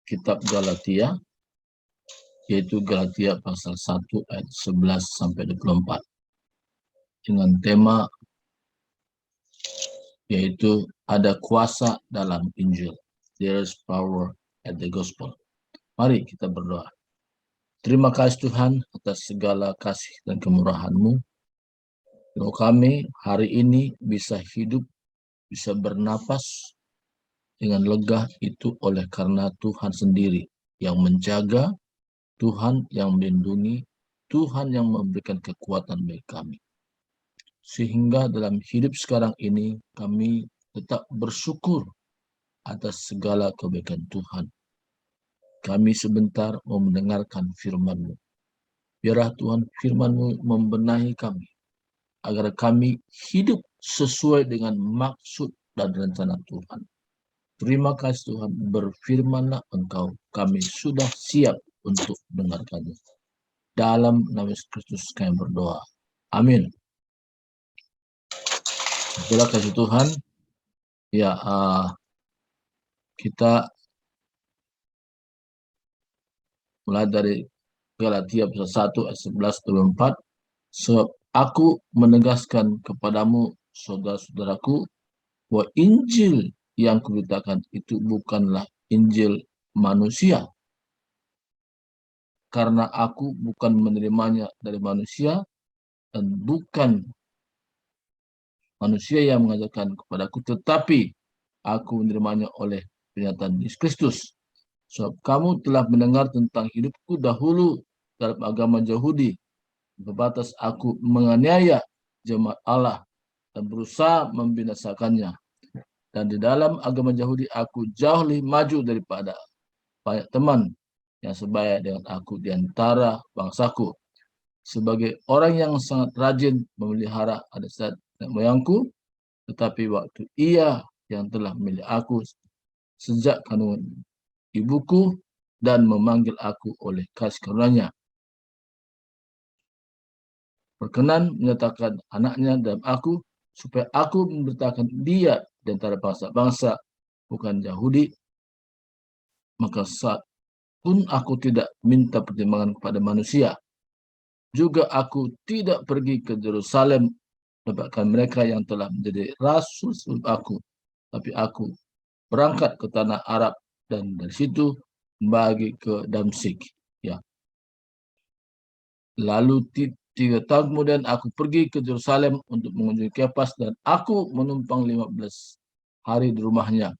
kitab Galatia, yaitu Galatia pasal 1 ayat 11 sampai 24. Dengan tema yaitu ada kuasa dalam Injil. There is power at the gospel. Mari kita berdoa. Terima kasih Tuhan atas segala kasih dan kemurahan-Mu. Kalau kami hari ini bisa hidup, bisa bernapas dengan lega, itu oleh karena Tuhan sendiri yang menjaga, Tuhan yang melindungi, Tuhan yang memberikan kekuatan bagi kami. Sehingga dalam hidup sekarang ini kami tetap bersyukur atas segala kebaikan Tuhan. Kami sebentar mau mendengarkan firman-Mu. Biarlah Tuhan firman-Mu membenahi kami, agar kami hidup sesuai dengan maksud dan rencana Tuhan. Terima kasih Tuhan, berfirmanlah Engkau, kami sudah siap untuk mendengarkannya. Dalam nama Yesus Kristus kami berdoa. Amin. Terima kasih Tuhan. Ya, kita mulai dari Galatia pasal 1 ayat 11-24. Sebab aku menegaskan kepadamu, saudara-saudaraku, bahwa Injil yang kuberitakan itu bukanlah Injil manusia. Karena aku bukan menerimanya dari manusia, dan bukan manusia yang mengajarkan kepadaku, tetapi aku menerimanya oleh pernyataan Yesus Kristus. Sebab kamu telah mendengar tentang hidupku dahulu dalam agama Yahudi, berbatas aku menganiaya jemaat Allah dan berusaha membinasakannya. Dan di dalam agama Yahudi aku jauh lebih maju daripada banyak teman yang sebaya dengan aku di antara bangsaku. Sebagai orang yang sangat rajin memelihara adat nenek moyangku, tetapi waktu Ia yang telah memilih aku sejak kandungan ibuku dan memanggil aku oleh kasih karunia-Nya, berkenan menyatakan anaknya dalam aku, supaya aku memberitakan Dia di antara bangsa-bangsa bukan Yahudi. Maka saat pun aku tidak minta pertimbangan kepada manusia. Juga aku tidak pergi ke Yerusalem mendapatkan mereka yang telah menjadi rasul sebelum aku, tapi aku berangkat ke tanah Arab dan dari situ bagi ke Damsyik. Ya. Lalu 3 tahun kemudian aku pergi ke Yerusalem untuk mengunjungi Kepas, dan aku menumpang 15 hari di rumahnya.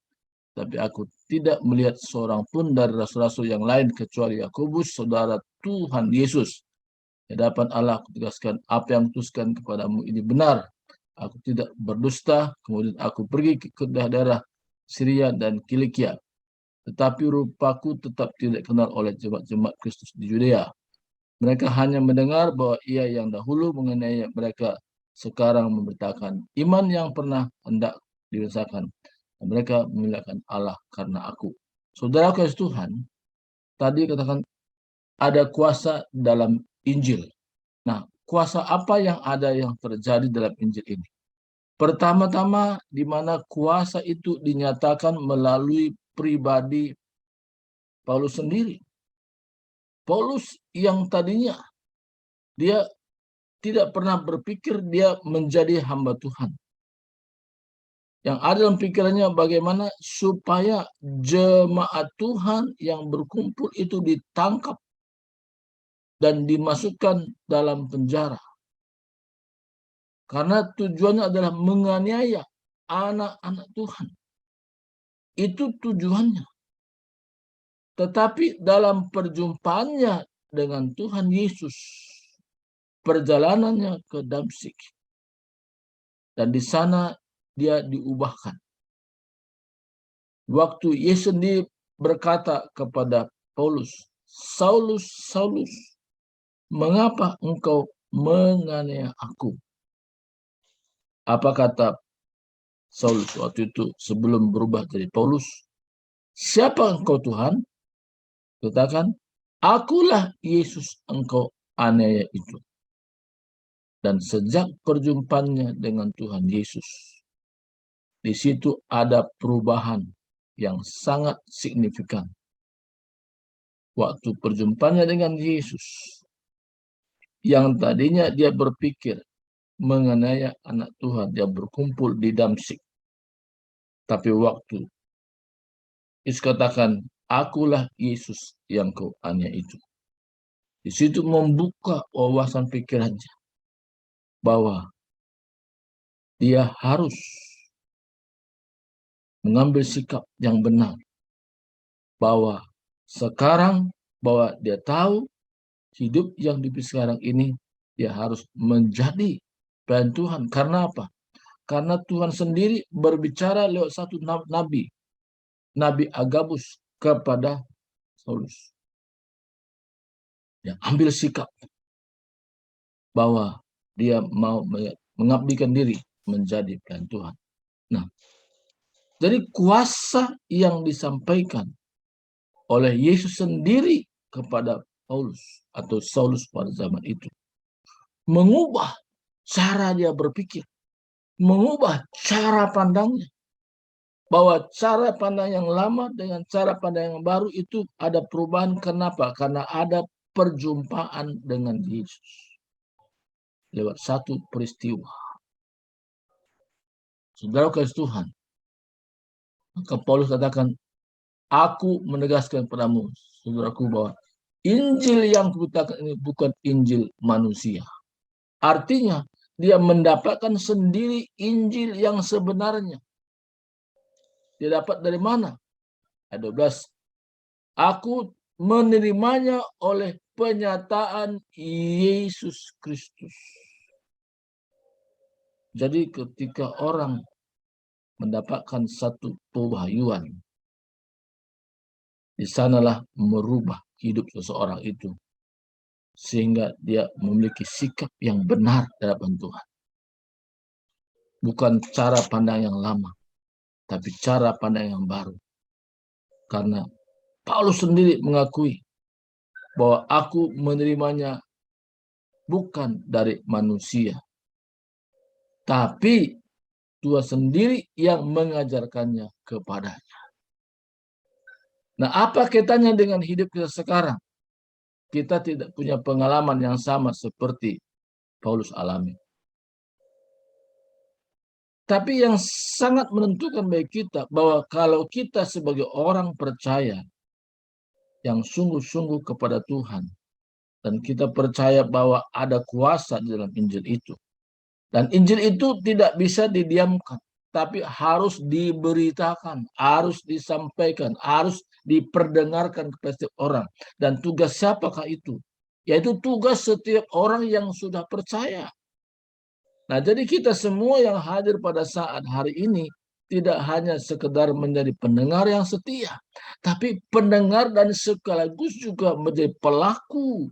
Tapi aku tidak melihat seorang pun dari rasul-rasul yang lain kecuali Yakobus, saudara Tuhan Yesus. Di hadapan Allah aku tegaskan, apa yang kutuskan kepadamu ini benar. Aku tidak berdusta. Kemudian aku pergi ke daerah Syria dan Kilikia. Tetapi rupaku tetap tidak kenal oleh jemaat-jemaat Kristus di Yudea. Mereka hanya mendengar bahwa Ia yang dahulu mengenai mereka sekarang memberitakan iman yang pernah hendak dirasakan. Dan mereka memuliakan Allah karena aku. Saudara kasih Tuhan, tadi katakan ada kuasa dalam Injil. Nah, kuasa apa yang ada yang terjadi dalam Injil ini? Pertama-tama, di mana kuasa itu dinyatakan melalui pribadi Paulus sendiri. Paulus yang tadinya dia tidak pernah berpikir dia menjadi hamba Tuhan. Yang ada dalam pikirannya bagaimana supaya jemaat Tuhan yang berkumpul itu ditangkap dan dimasukkan dalam penjara. Karena tujuannya adalah menganiaya anak-anak Tuhan. Itu tujuannya. Tetapi dalam perjumpaannya dengan Tuhan Yesus, perjalanannya ke Damsyik, dan di sana dia diubahkan. Waktu Yesus sendiri berkata kepada Paulus, Saulus, Saulus, mengapa engkau menganiaya aku? Apa kata Saulus waktu itu sebelum berubah jadi Paulus? Siapa engkau Tuhan? Katakan, akulah Yesus engkau aniaya itu. Dan sejak perjumpaannya dengan Tuhan Yesus, di situ ada perubahan yang sangat signifikan. waktu perjumpaannya dengan Yesus, yang tadinya dia berpikir mengenai anak Tuhan yang berkumpul di Damsyik. Tapi waktu Yesus katakan, akulah Yesus yang kau aniaya itu. Di situ membuka wawasan pikirannya bahwa dia harus mengambil sikap yang benar. Bahwa sekarang, bahwa dia tahu hidup yang di sekarang ini, dia harus menjadi pelayan Tuhan. Karena apa? Karena Tuhan sendiri berbicara lewat satu nabi, Nabi Agabus kepada Saulus. Dia ambil sikap bahwa dia mau mengabdikan diri menjadi pelayan Tuhan. Nah, jadi kuasa yang disampaikan oleh Yesus sendiri kepada Paulus atau Saulus pada zaman itu mengubah cara dia berpikir, mengubah cara pandangnya. Bahwa cara pandang yang lama dengan cara pandang yang baru itu ada perubahan. Kenapa? Karena ada perjumpaan dengan Yesus lewat satu peristiwa. Saudara kasih Tuhan, maka Paulus katakan, aku menegaskan padamu, saudaraku, bahwa Injil yang kuberitakan ini bukan Injil manusia. Artinya, dia mendapatkan sendiri Injil yang sebenarnya. Dia dapat dari mana? Ayat 12. Aku menerimanya oleh penyataan Yesus Kristus. Jadi ketika orang mendapatkan satu pewahyuan, di sanalah merubah hidup seseorang itu. Sehingga dia memiliki sikap yang benar dalam Tuhan. Bukan cara pandang yang lama, tapi cara pandang yang baru. Karena Paulus sendiri mengakui bahwa aku menerimanya bukan dari manusia, tapi Tuhan sendiri yang mengajarkannya kepadanya. Nah, apa kaitannya dengan hidup kita sekarang? Kita tidak punya pengalaman yang sama seperti Paulus alami. Tapi yang sangat menentukan bagi kita bahwa kalau kita sebagai orang percaya yang sungguh-sungguh kepada Tuhan, dan kita percaya bahwa ada kuasa di dalam Injil itu, dan Injil itu tidak bisa didiamkan, tapi harus diberitakan, harus disampaikan, harus diperdengarkan kepada setiap orang. Dan tugas siapakah itu? Yaitu tugas setiap orang yang sudah percaya. Nah, jadi kita semua yang hadir pada saat hari ini tidak hanya sekedar menjadi pendengar yang setia, tapi pendengar dan sekaligus juga menjadi pelaku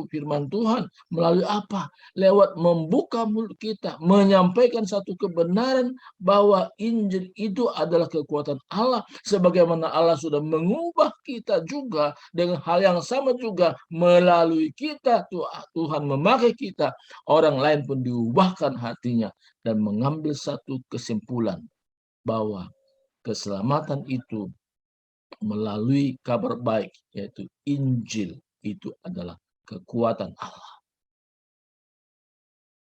firman Tuhan. Melalui apa? Lewat membuka mulut kita, menyampaikan satu kebenaran bahwa Injil itu adalah kekuatan Allah, sebagaimana Allah sudah mengubah kita juga dengan hal yang sama juga melalui kita. Tuhan memakai kita, orang lain pun diubahkan hatinya dan mengambil satu kesimpulan bahwa keselamatan itu melalui kabar baik, yaitu Injil, itu adalah kekuatan Allah.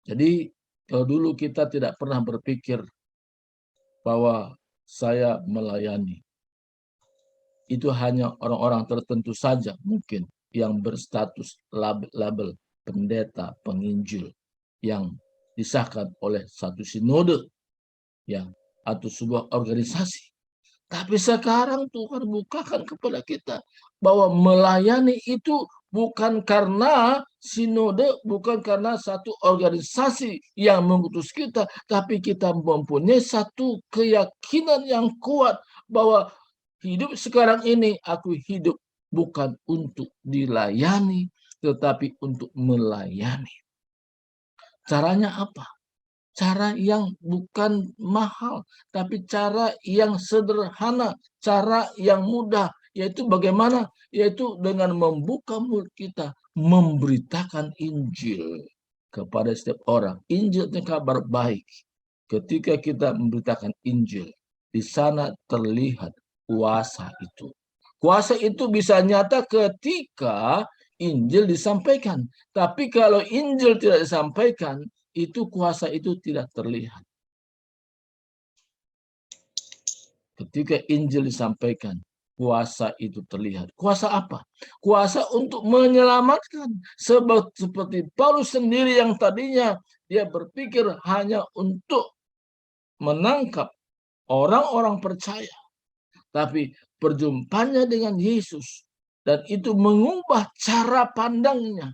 Jadi kalau dulu kita tidak pernah berpikir bahwa saya melayani, itu hanya orang-orang tertentu saja mungkin yang berstatus label pendeta, penginjil, yang disahkan oleh satu sinode yang atau sebuah organisasi. Tapi sekarang Tuhan bukakan kepada kita bahwa melayani itu bukan karena sinode, bukan karena satu organisasi yang mengutus kita, tapi kita mempunyai satu keyakinan yang kuat bahwa hidup sekarang ini aku hidup bukan untuk dilayani, tetapi untuk melayani. Caranya apa? Cara yang bukan mahal, tapi cara yang sederhana, cara yang mudah, yaitu bagaimana? Yaitu dengan membuka mulut kita, memberitakan Injil kepada setiap orang. Injil itu kabar baik. Ketika kita memberitakan Injil, di sana terlihat kuasa itu. Kuasa itu bisa nyata ketika Injil disampaikan. Tapi kalau Injil tidak disampaikan, itu kuasa itu tidak terlihat. Ketika Injil disampaikan, kuasa itu terlihat. Kuasa apa? Kuasa untuk menyelamatkan. Sebab seperti Paulus sendiri yang tadinya dia berpikir hanya untuk menangkap orang-orang percaya. Tapi perjumpaannya dengan Yesus dan itu mengubah cara pandangnya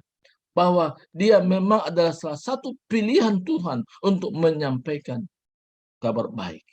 bahwa dia memang adalah salah satu pilihan Tuhan untuk menyampaikan kabar baik.